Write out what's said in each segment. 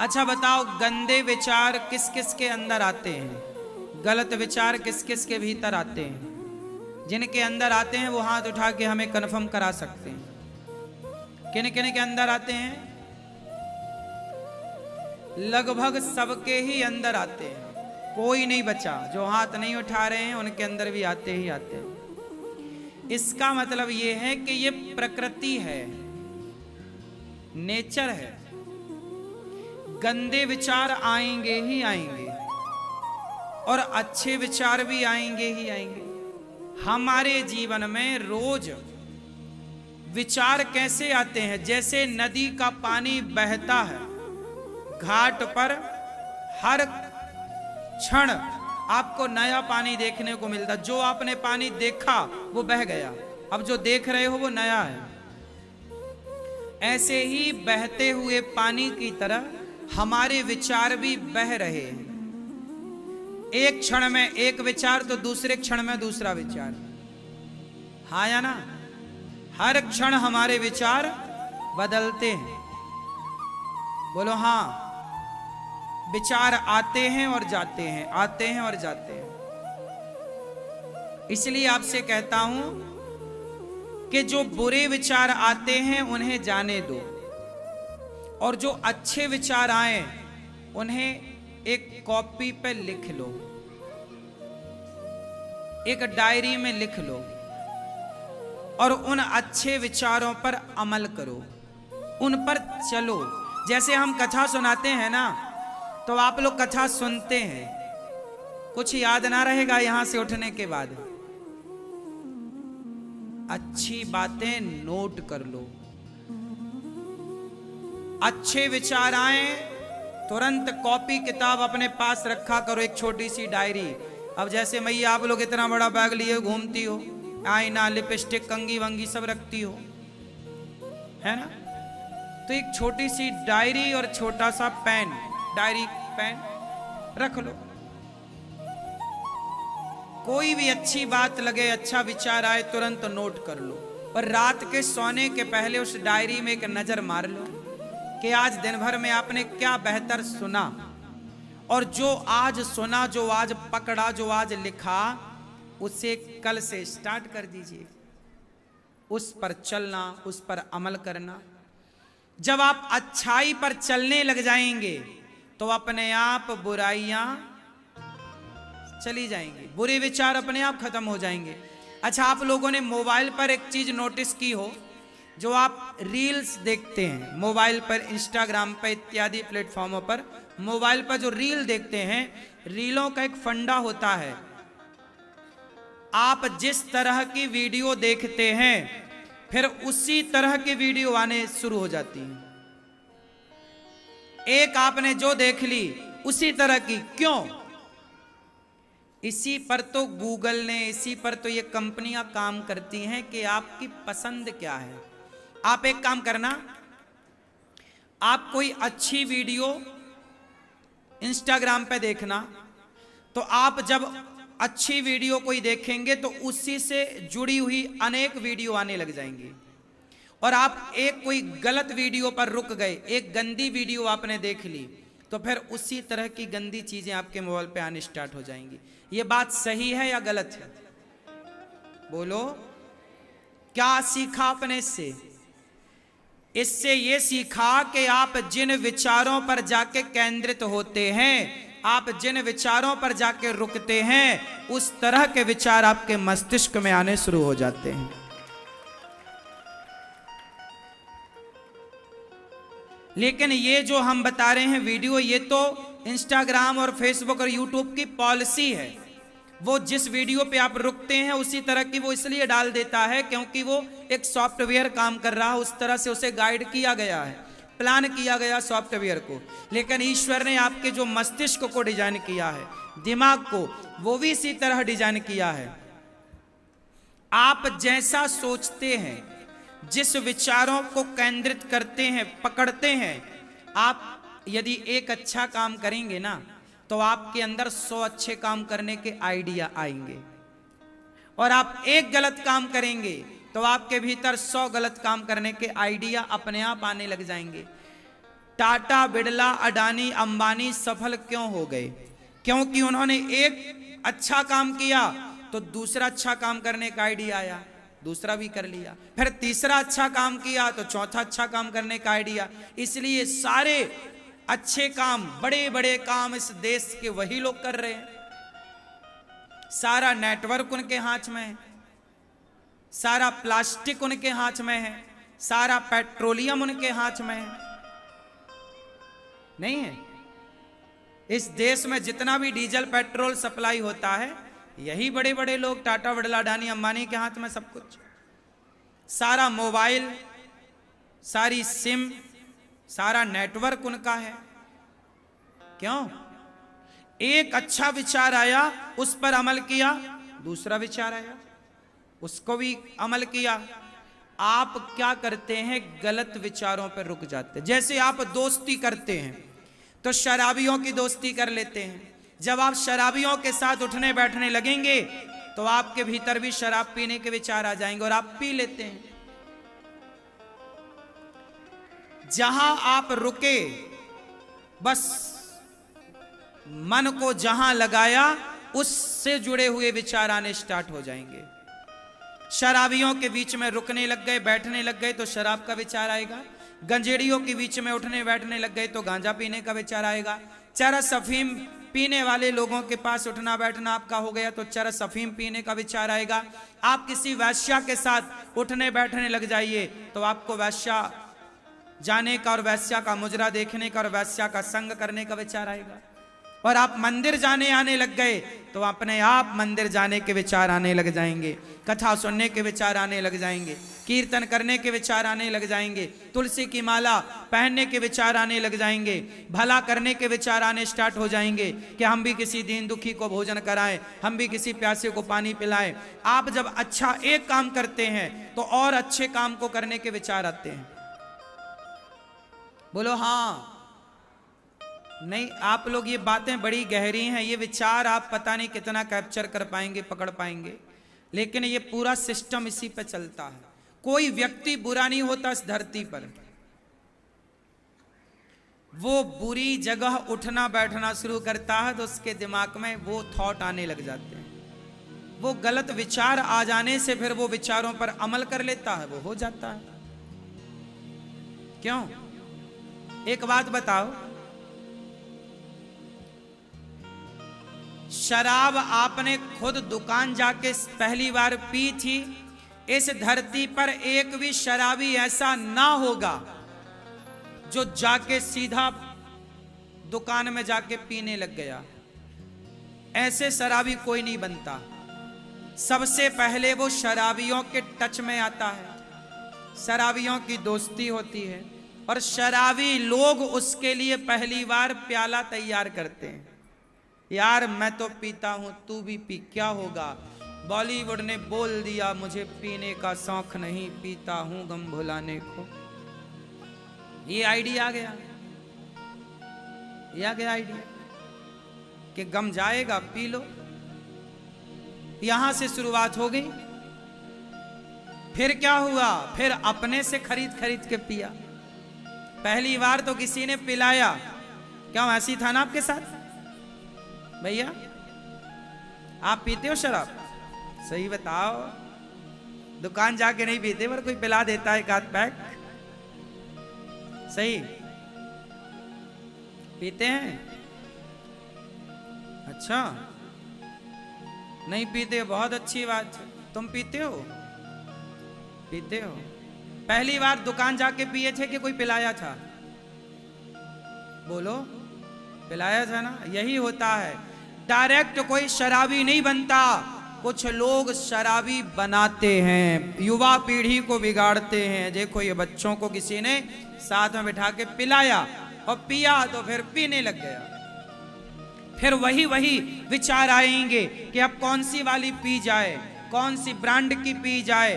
अच्छा बताओ, गंदे विचार किस किस के अंदर आते हैं? गलत विचार किस किस के भीतर आते हैं? जिनके अंदर आते हैं वो हाथ उठा के हमें कन्फर्म करा सकते हैं। किन किन के अंदर आते हैं? लगभग सबके ही अंदर आते हैं, कोई नहीं बचा। जो हाथ नहीं उठा रहे हैं उनके अंदर भी आते ही आते हैं। इसका मतलब ये है कि ये प्रकृति है, नेचर है। गंदे विचार आएंगे ही आएंगे और अच्छे विचार भी आएंगे ही आएंगे। हमारे जीवन में रोज विचार कैसे आते हैं? जैसे नदी का पानी बहता है, घाट पर हर क्षण आपको नया पानी देखने को मिलता। जो आपने पानी देखा वो बह गया, अब जो देख रहे हो वो नया है। ऐसे ही बहते हुए पानी की तरह हमारे विचार भी बह रहे हैं। एक क्षण में एक विचार तो दूसरे क्षण में दूसरा विचार। हाँ या ना? हर क्षण हमारे विचार बदलते हैं। बोलो हाँ। विचार आते हैं और जाते हैं, आते हैं और जाते हैं। इसलिए आपसे कहता हूं कि जो बुरे विचार आते हैं उन्हें जाने दो, और जो अच्छे विचार आए उन्हें एक कॉपी पे लिख लो, एक डायरी में लिख लो, और उन अच्छे विचारों पर अमल करो, उन पर चलो। जैसे हम कथा सुनाते हैं ना, तो आप लोग कथा सुनते हैं, कुछ याद ना रहेगा यहां से उठने के बाद। अच्छी बातें नोट कर लो, अच्छे विचार आए तुरंत कॉपी किताब अपने पास रखा करो, एक छोटी सी डायरी। अब जैसे मैया आप लोग इतना बड़ा बैग लिए घूमती हो, आईना, लिपस्टिक, कंगी वंगी सब रखती हो, है ना? तो एक छोटी सी डायरी और छोटा सा पेन, डायरी पेन रख लो। कोई भी अच्छी बात लगे, अच्छा विचार आए, तुरंत नोट कर लो। और रात के सोने के पहले उस डायरी में एक नजर मार लो कि आज दिन भर में आपने क्या बेहतर सुना, और जो आज सुना, जो आज पकड़ा, जो आज लिखा, उसे कल से स्टार्ट कर दीजिए। उस पर चलना, उस पर अमल करना। जब आप अच्छाई पर चलने लग जाएंगे तो अपने आप बुराइयां चली जाएंगी, बुरे विचार अपने आप खत्म हो जाएंगे। अच्छा, आप लोगों ने मोबाइल पर एक चीज नोटिस की हो, जो आप रील्स देखते हैं मोबाइल पर, इंस्टाग्राम पर इत्यादि प्लेटफॉर्मों पर, मोबाइल पर जो रील देखते हैं, रीलों का एक फंडा होता है। आप जिस तरह की वीडियो देखते हैं फिर उसी तरह की वीडियो आने शुरू हो जाती है। एक आपने जो देख ली उसी तरह की। क्यों? इसी पर तो गूगल ने, इसी पर तो ये कंपनियां काम करती हैं कि आपकी पसंद क्या है। आप एक काम करना, आप कोई अच्छी वीडियो इंस्टाग्राम पे देखना, तो आप जब अच्छी वीडियो कोई देखेंगे तो उसी से जुड़ी हुई अनेक वीडियो आने लग जाएंगी। और आप एक कोई गलत वीडियो पर रुक गए, एक गंदी वीडियो आपने देख ली, तो फिर उसी तरह की गंदी चीजें आपके मोबाइल पे आने स्टार्ट हो जाएंगी। ये बात सही है या गलत है? बोलो, क्या सीखा आपने इससे? इससे ये सीखा कि आप जिन विचारों पर जाके केंद्रित होते हैं, आप जिन विचारों पर जाके रुकते हैं, उस तरह के विचार आपके मस्तिष्क में आने शुरू हो जाते हैं। लेकिन ये जो हम बता रहे हैं वीडियो, ये तो इंस्टाग्राम और फेसबुक और यूट्यूब की पॉलिसी है। वो जिस वीडियो पे आप रुकते हैं उसी तरह की वो इसलिए डाल देता है क्योंकि वो एक सॉफ्टवेयर काम कर रहा है, उस तरह से उसे गाइड किया गया है, प्लान किया गया सॉफ्टवेयर को। लेकिन ईश्वर ने आपके जो मस्तिष्क को डिजाइन किया है, दिमाग को, वो भी इसी तरह डिजाइन किया है। आप जैसा सोचते हैं, जिस विचारों को केंद्रित करते हैं, पकड़ते हैं, आप यदि एक अच्छा काम करेंगे ना, तो आपके अंदर 100 अच्छे काम करने के आइडिया आएंगे। और आप एक गलत काम करेंगे तो आपके भीतर 100 गलत काम करने के आइडिया अपने आप आने लग जाएंगे। टाटा, बिड़ला, अडानी, अंबानी सफल क्यों हो गए? क्योंकि उन्होंने एक अच्छा काम किया तो दूसरा अच्छा काम करने का आइडिया आया, दूसरा भी कर लिया, फिर तीसरा अच्छा काम किया तो चौथा अच्छा काम करने का आइडिया। इसलिए सारे अच्छे काम, बड़े बड़े काम इस देश के वही लोग कर रहे हैं। सारा नेटवर्क उनके हाथ में है, सारा प्लास्टिक उनके हाथ में है, सारा पेट्रोलियम उनके हाथ में है, नहीं है? इस देश में जितना भी डीजल पेट्रोल सप्लाई होता है यही बड़े बड़े लोग, टाटा, बिड़ला, अडानी, अंबानी के हाथ में सब कुछ। सारा मोबाइल, सारी सिम, सारा नेटवर्क उनका है। क्यों? एक अच्छा विचार आया, उस पर अमल किया, दूसरा विचार आया, उसको भी अमल किया। आप क्या करते हैं? गलत विचारों पर रुक जाते हैं। जैसे आप दोस्ती करते हैं तो शराबियों की दोस्ती कर लेते हैं। जब आप शराबियों के साथ उठने बैठने लगेंगे तो आपके भीतर भी शराब पीने के विचार आ जाएंगे और आप पी लेते हैं। जहां आप रुके, बस मन को जहां लगाया उससे जुड़े हुए विचार आने स्टार्ट हो जाएंगे। शराबियों के बीच में रुकने लग गए, बैठने लग गए तो शराब का विचार आएगा। गंजेड़ियों के बीच में उठने बैठने लग गए तो गांजा पीने का विचार आएगा। चरस अफीम पीने वाले लोगों के पास उठना बैठना आपका हो गया तो चरस अफीम पीने का विचार आएगा। आप किसी वैश्या के साथ उठने बैठने लग जाइए तो आपको वैश्या जाने का और वैश्या का मुजरा देखने का और वैश्या का संग करने का विचार आएगा। और आप मंदिर जाने आने लग गए तो अपने आप मंदिर जाने के विचार आने लग जाएंगे, कथा सुनने के विचार आने लग जाएंगे, कीर्तन करने के विचार आने लग जाएंगे, तुलसी की माला पहनने के विचार आने लग जाएंगे, भला करने के विचार आने स्टार्ट हो जाएंगे कि हम भी किसी दीन दुखी को भोजन कराएं, हम भी किसी प्यासे को पानी पिलाएं। आप जब अच्छा एक काम करते हैं तो और अच्छे काम को करने के विचार आते हैं। बोलो हाँ। नहीं, आप लोग ये बातें बड़ी गहरी हैं, ये विचार आप पता नहीं कितना कैप्चर कर पाएंगे, पकड़ पाएंगे, लेकिन ये पूरा सिस्टम इसी पे चलता है। कोई व्यक्ति बुरा नहीं होता इस धरती पर, वो बुरी जगह उठना बैठना शुरू करता है तो उसके दिमाग में वो थॉट आने लग जाते हैं। वो गलत विचार आ जाने से फिर वो विचारों पर अमल कर लेता है, वो हो जाता है। क्यों? एक बात बताओ, शराब आपने खुद दुकान जाके पहली बार पी थी? इस धरती पर एक भी शराबी ऐसा ना होगा जो जाके सीधा दुकान में जाके पीने लग गया। ऐसे शराबी कोई नहीं बनता। सबसे पहले वो शराबियों के टच में आता है, शराबियों की दोस्ती होती है और शराबी लोग उसके लिए पहली बार प्याला तैयार करते हैं। यार मैं तो पीता हूं, तू भी पी, क्या होगा? बॉलीवुड ने बोल दिया मुझे पीने का शौक नहीं, पीता हूं गम भुलाने को। ये आइडिया आ गया, ये आ गया आइडिया कि गम जाएगा, पी लो। यहां से शुरुआत हो गई। फिर क्या हुआ? फिर अपने से खरीद खरीद के पिया। पहली बार तो किसी ने पिलाया, क्या ऐसी था ना आपके साथ? भैया आप पीते हो शराब? सही बताओ। दुकान जाके नहीं पीते पर कोई पिला देता है एक आध पैक, सही पीते हैं? अच्छा, नहीं पीते, बहुत अच्छी बात है। तुम पीते हो? पीते हो। पहली बार दुकान जाके पिए थे कि कोई पिलाया था? बोलो, पिलाया था ना? यही होता है, डायरेक्ट कोई शराबी नहीं बनता, कुछ लोग शराबी बनाते हैं, युवा पीढ़ी को बिगाड़ते हैं। देखो ये बच्चों को किसी ने साथ में बिठा के पिलाया और पिया तो फिर पीने लग गया। फिर वही विचार आएंगे कि अब कौन सी वाली पी जाए, कौन सी ब्रांड की पी जाए,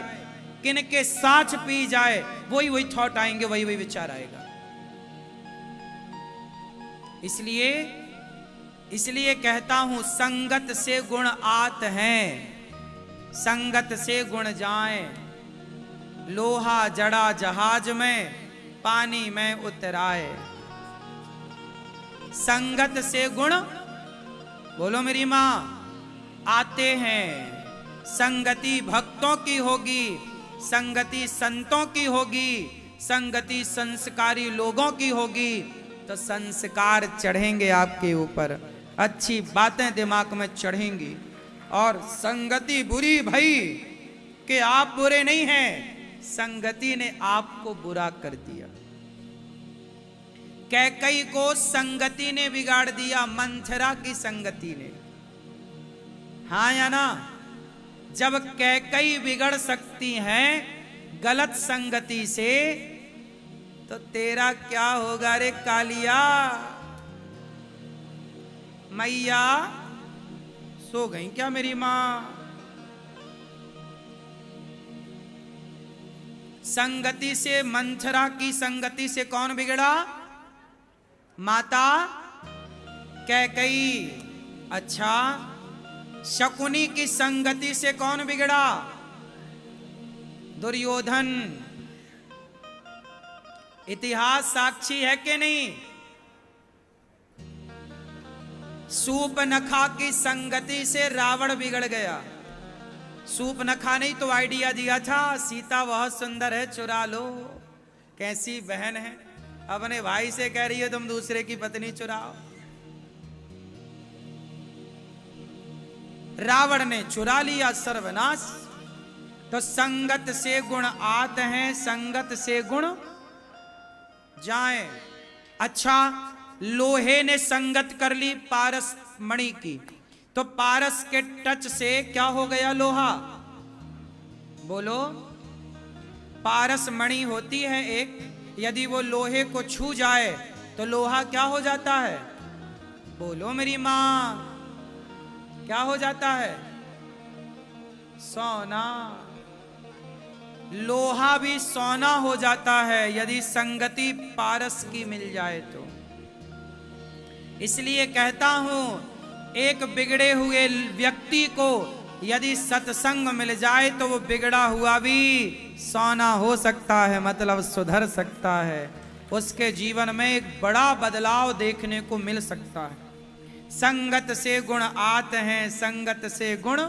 किन के साथ पी जाए, वही थॉट आएंगे, वही विचार आएगा। इसलिए कहता हूं, संगत से गुण आत हैं, संगत से गुण जाए। लोहा जड़ा जहाज में, पानी में उतराए। संगत से गुण, बोलो मेरी मां, आते हैं। संगति भक्तों की होगी, संगति संतों की होगी, संगति संस्कारी लोगों की होगी, तो संस्कार चढ़ेंगे आपके ऊपर, अच्छी बातें दिमाग में चढ़ेंगी। और संगति बुरी भई कि आप बुरे नहीं हैं, संगति ने आपको बुरा कर दिया। कैकई को संगति ने बिगाड़ दिया, मंथरा की संगति ने। हाँ या ना? जब कैकई बिगड़ सकती हैं गलत संगति से, तो तेरा क्या होगा रे कालिया? मैया सो गई क्या मेरी मां? संगति से, मंथरा की संगति से कौन बिगड़ा? माता कैकई। अच्छा, शकुनी की संगति से कौन बिगड़ा? दुर्योधन। इतिहास साक्षी है कि नहीं? सूपनखा की संगति से रावण बिगड़ गया। सूपनखा ने तो आइडिया दिया था, सीता बहुत सुंदर है, चुरा लो। कैसी बहन है, अपने भाई से कह रही है तुम दूसरे की पत्नी चुराओ। रावण ने चुरा लिया, सर्वनाश। तो संगत से गुण आते हैं, संगत से गुण जाए। अच्छा, लोहे ने संगत कर ली पारस मणि की, तो पारस के टच से क्या हो गया लोहा? बोलो। पारस मणि होती है एक, यदि वो लोहे को छू जाए तो लोहा क्या हो जाता है? बोलो मेरी मां, क्या हो जाता है? सोना। लोहा भी सोना हो जाता है यदि संगति पारस की मिल जाए तो। इसलिए कहता हूं, एक बिगड़े हुए व्यक्ति को यदि सत्संग मिल जाए तो वो बिगड़ा हुआ भी सोना हो सकता है, मतलब सुधर सकता है। उसके जीवन में एक बड़ा बदलाव देखने को मिल सकता है। संगत से गुण आते हैं, संगत से गुण।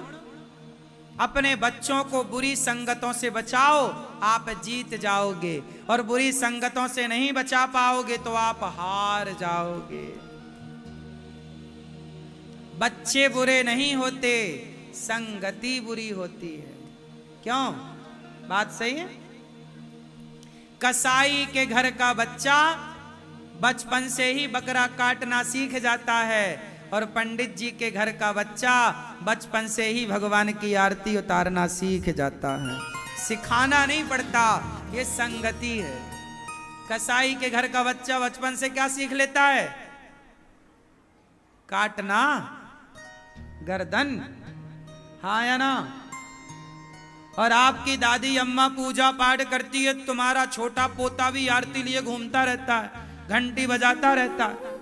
अपने बच्चों को बुरी संगतों से बचाओ, आप जीत जाओगे, और बुरी संगतों से नहीं बचा पाओगे तो आप हार जाओगे। बच्चे बुरे नहीं होते, संगति बुरी होती है। क्यों? बात सही है। कसाई के घर का बच्चा बचपन से ही बकरा काटना सीख जाता है, और पंडित जी के घर का बच्चा बचपन से ही भगवान की आरती उतारना सीख जाता है। सिखाना नहीं पड़ता, ये संगति है। कसाई के घर का बच्चा बचपन से क्या सीख लेता है? काटना गर्दन। हाँ या ना? और आपकी दादी अम्मा पूजा पाठ करती है, तुम्हारा छोटा पोता भी आरती लिए घूमता रहता है, घंटी बजाता रहता है।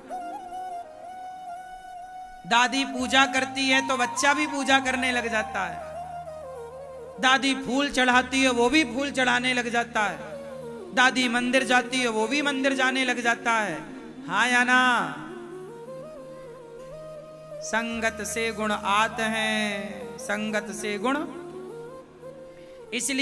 दादी पूजा करती है तो बच्चा भी पूजा करने लग जाता है। दादी फूल चढ़ाती है, वो भी फूल चढ़ाने लग जाता है। दादी मंदिर जाती है, वो भी मंदिर जाने लग जाता है। हाँ या ना? संगत से गुण आते हैं, संगत से गुण। इसलिए